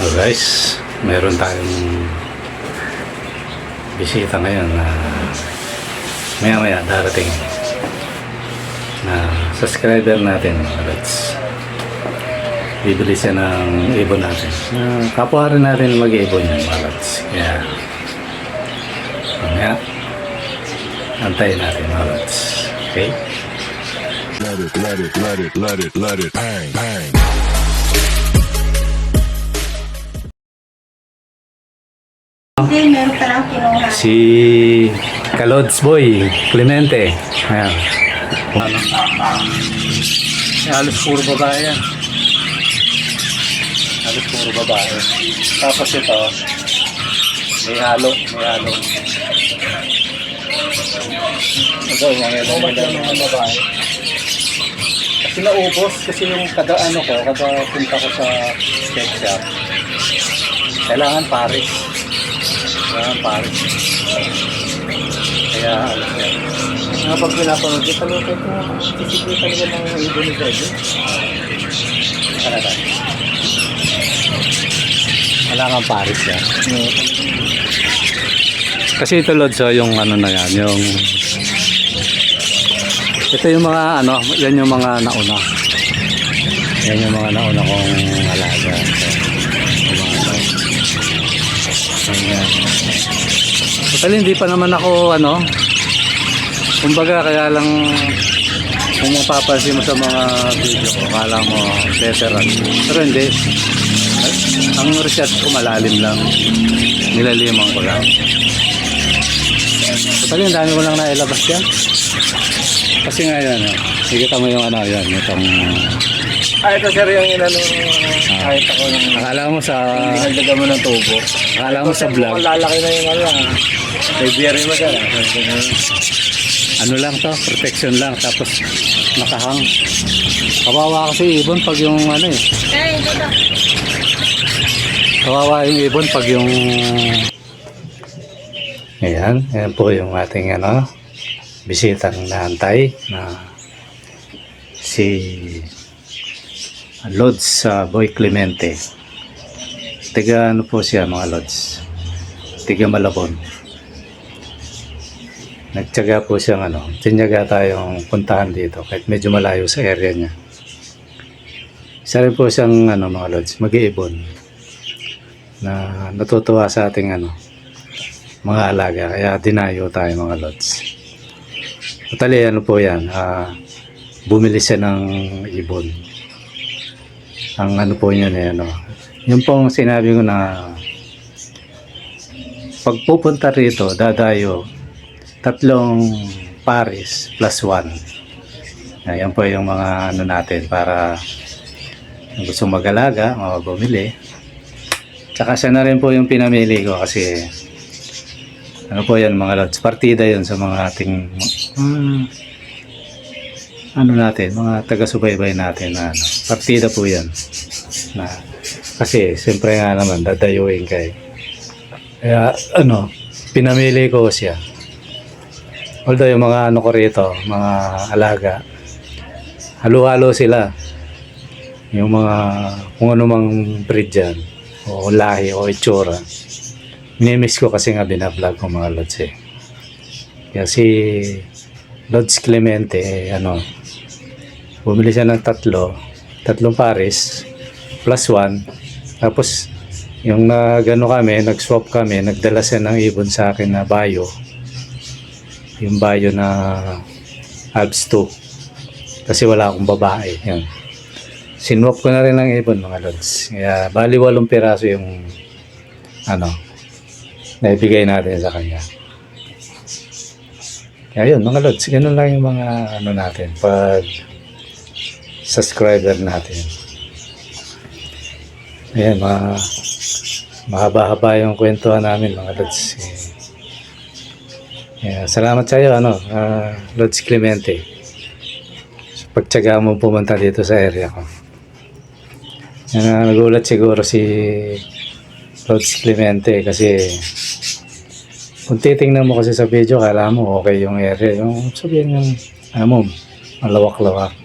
So guys, meron tayong bisita ngayon na maya darating na subscriber natin mga lods. Bibili siya ng ibon natin. Kapwa rin natin mag-ibon yan mga lods. Kaya mamaya antayin natin mga lods. Okay? Let it, bang, bang. Hindi, meron pa lang kinuha. Si Kalods Boy Clemente. Ayan. Ano? Halos puro babae yan. Halos puro babae. Tapos ito, may halo. Ito, mga babae. Kasi naubos, kasi yung kada punta ko sa pet shop, kailangan pares. Kaya alam yan. Pag pinapanood, talukay ko, sisipin talaga ng ibon ni Freddy. Talaga. Kailangan pares yan. Kasi ito Lods, yung ano na yan, yung ito yung mga yan yung mga nauna. Yan yung mga nauna kong alaga. Total hindi pa naman ako kumbaga kaya lang kung mapapansin mo sa mga video ko akala mo veteran, pero hindi. Ang research ko malalim lang, nilaliman ko lang. Total ang dami ko lang nailabas yan kasi nga yan nakikita mo yung yan itong Ito sir yung kahit ako ng akala mo sa dinagdagan mo ng tubo. akala mo sa vlog Lalaki na yung may bearing mo sir. lang to, protection lang, tapos nakahang. Kawawa kasi ibon pag yung kawawa yung ibon pag yung ayan po yung ating bisitang naantay na si Lods Boy Clemente. Tiga po siya mga Lods, tiga Malabon. Nagtyaga po siyang tinyaga tayong puntahan dito kahit medyo malayo sa area niya. Isa rin po siyang mga Lods, mag-iibon na natutuwa sa ating mga alaga, kaya dinayo tayo mga Lods. Totally po yan, bumili siya ng ibon. Ang po yun yung pong sinabi ko na pagpupunta rito dadayo 3 pares plus 1. Ayan po yung mga natin para gusto mag-alaga, bumili. Tsaka siya na rin po yung pinamili ko kasi po yan mga Lods, partida yun sa mga ating natin, mga taga-subaybay natin na partida po yan na kasi siyempre nga naman dadayuin kaya pinamili ko siya. Although yung mga ko rito, mga alaga, halo-halo sila yung mga kung ano mang breed dyan o lahi o itsura. Minimiss ko kasi nga binablog ko mga Lods kaya si Lods Clemente bumili siya ng 3 pares plus 1, tapos yung nag-swap kami, nagdala siya ng ibon sa akin na bayo, yung bayo na Alps 2 kasi wala akong babae. Yan, sinwap ko na rin ng ibon mga Lods, kaya bali 8 piraso yung naibigay natin sa kanya. Kaya yun mga Lods, ganun lang yung mga natin pag subscriber natin. Ayan, mahaba-haba yung kwentuhan namin mga Lods. Salamat sa iyo Lods Clemente sa pagtyaga mo pumunta dito sa area ko. Nagulat siguro si Lods Clemente kasi kung titingnan mo kasi sa video, kala mo okay yung area, yung sabihin yung malawak-lawak.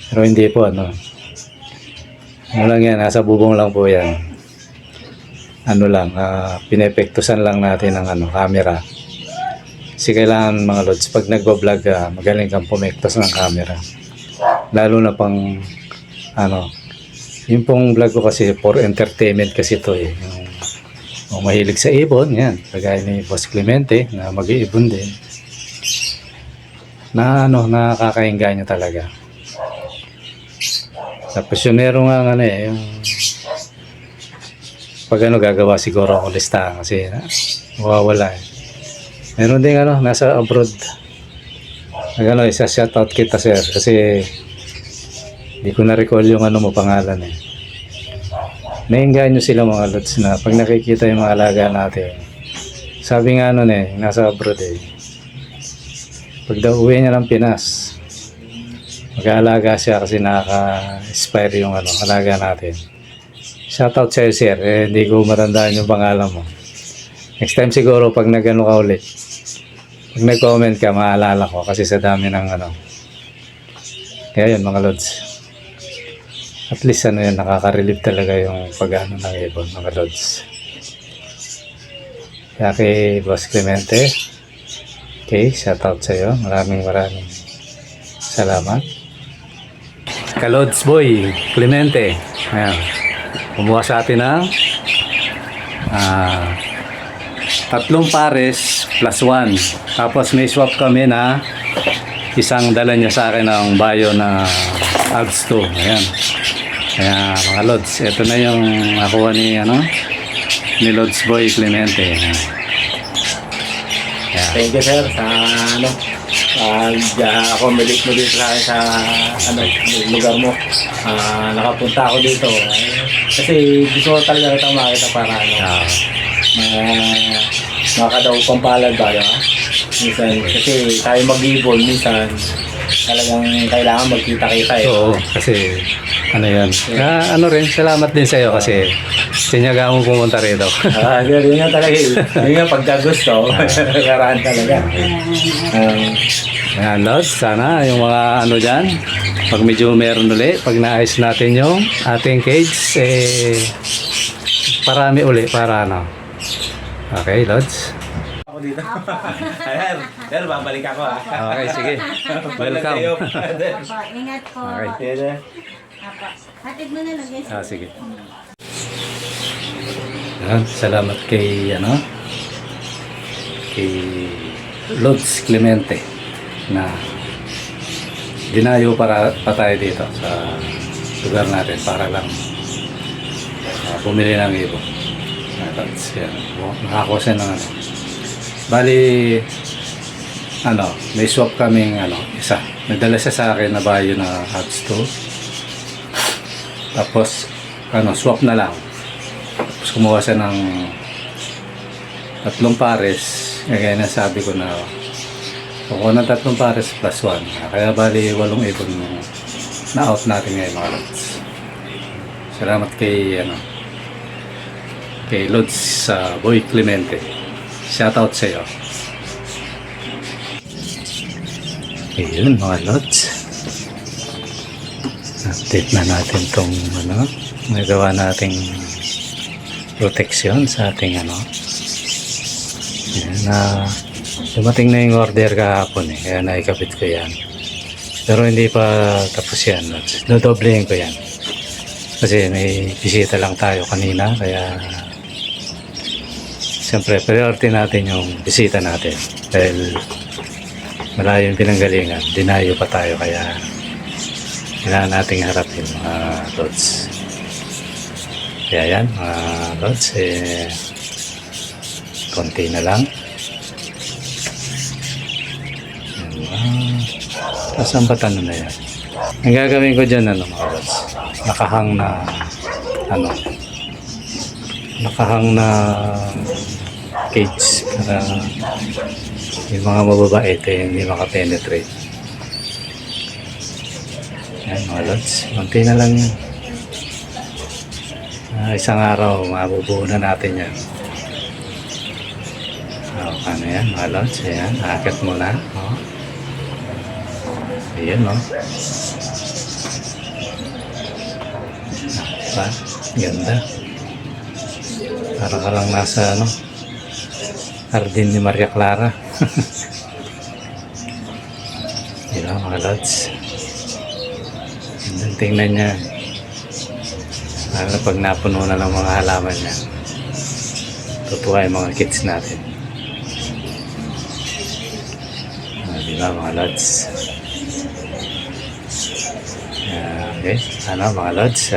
Pero hindi po ano lang yan, nasa bubong lang po yan. ano lang, pinepektusan lang natin ng camera. Kasi kailangan mga lods, pag nagbablog ka, magaling kang pumektos ng camera. Lalo na pang, yung pong vlog ko kasi for entertainment kasi to eh. Yung mahilig sa ibon, yan. Kagaya ni Boss Clemente na mag-iibon din. Na nakakainggan niya talaga. Tapos yung meron nga yung pag gagawa siguro ako listahan kasi mawawala eh. Meron din nasa abroad. Isa shoutout kita sir kasi hindi ko na-recall yung mo pangalan eh. Nainganyo sila mga lods na pag nakikita yung mga alaga natin. Sabi nga nasa abroad eh. Pag daw uwi niya ng Pinas, mag-aalaga siya kasi nakaka-inspire yung alaga natin. Shoutout sa'yo sir, hindi ko matandaan yung pangalan mo. Next time siguro pag ka ulit, pag nag-comment ka, maalala ko kasi sa dami ng Kaya yun mga lods. At least nakaka-relieve talaga yung pag-ano ng ibon mga lods. Kaya kay Boss Clemente, okay, shoutout sa'yo. Maraming salamat. Ka-Lods Boy Clemente, ayan. Kumuha sa atin ng 3 pares plus 1. Tapos may swap kami na isang dala niya sa akin ng bayo na Alps 2. Ayan. Kaya mga Lods, ito na yung nakuha ni Lods Boy Clemente. Ayan. Thank you sir sa accommodate mo dito sa lugar mo. Nakapunta ako dito. Kasi gusto ko talaga itong makita para makadaw pampalad ba, minsan kasi tayo mag-ibon minsan talagang kailangan magkita-kita eh. Oo, kasi yan. Rin, salamat din sa'yo kasi sinyaga mo pumunta rito. Yun nga talaga eh. Yun nga pagka gusto, karaan talaga. Ayan, Lods, sana yung mga dyan, pag medyo meron ulit, pag naayos natin yung ating cage, parami uli para Okay, Lods. Ako dito. Ayan, pero babalik ako Okay, sige. Welcome. Apo, ingat po. Okay. Apo. Hatid mo na lang guys. Sige. Ayan, salamat kay kay Lods Clemente na dinayo pa tayo dito sa lugar natin para lang bumili ng ibon. Yan. Nakakuha siya ng bali may swap kaming isa. Nagdala siya sa akin na bayo na Alps 2. Tapos swap na lang. Tapos kumuha siya ng 3 pares. Kaya nasabi ko na kukuha ng 3 pares plus 1. Kaya bali 8 ibon na out natin ngayon mga lods. Salamat kay kay Lods Boy Clemente. Shoutout sa iyo. Ayun mga Lods. Update na natin tong nagawa nating protection sa ating Yan dumating na yung order kahapon kaya naikabit ko yan. Pero hindi pa tapos yan. Dodoblehin ko yan. Kasi may bisita lang tayo kanina kaya siyempre priority natin yung bisita natin dahil malayo yung pinanggalingan, dinayo pa tayo kaya kailangan nating harapin mga lods. Kaya yan mga lods, konti na lang. Tapos ang batano na yan. Ang gagawin ko dyan mga lods, nakahang na cage para yung mga mababait hindi makapenetrate. Yan mga lods, konti na lang yan. Isang araw mabubuo na natin yan. Ano yan mga lods, ayan, akit muna. Ayan diba? Ganda. Para ka lang nasa Jardin ni Maria Clara. Di ba mga lods? Tingnan niya. Lalo pag napuno na ng mga halaman niya. Tutuwa yung mga kids natin. Di ba mga lods? Okay, mga lods,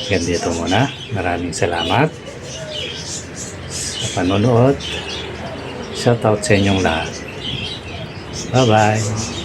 ganito muna. Maraming salamat sa panonood. Shout out sa inyong lahat. Bye bye.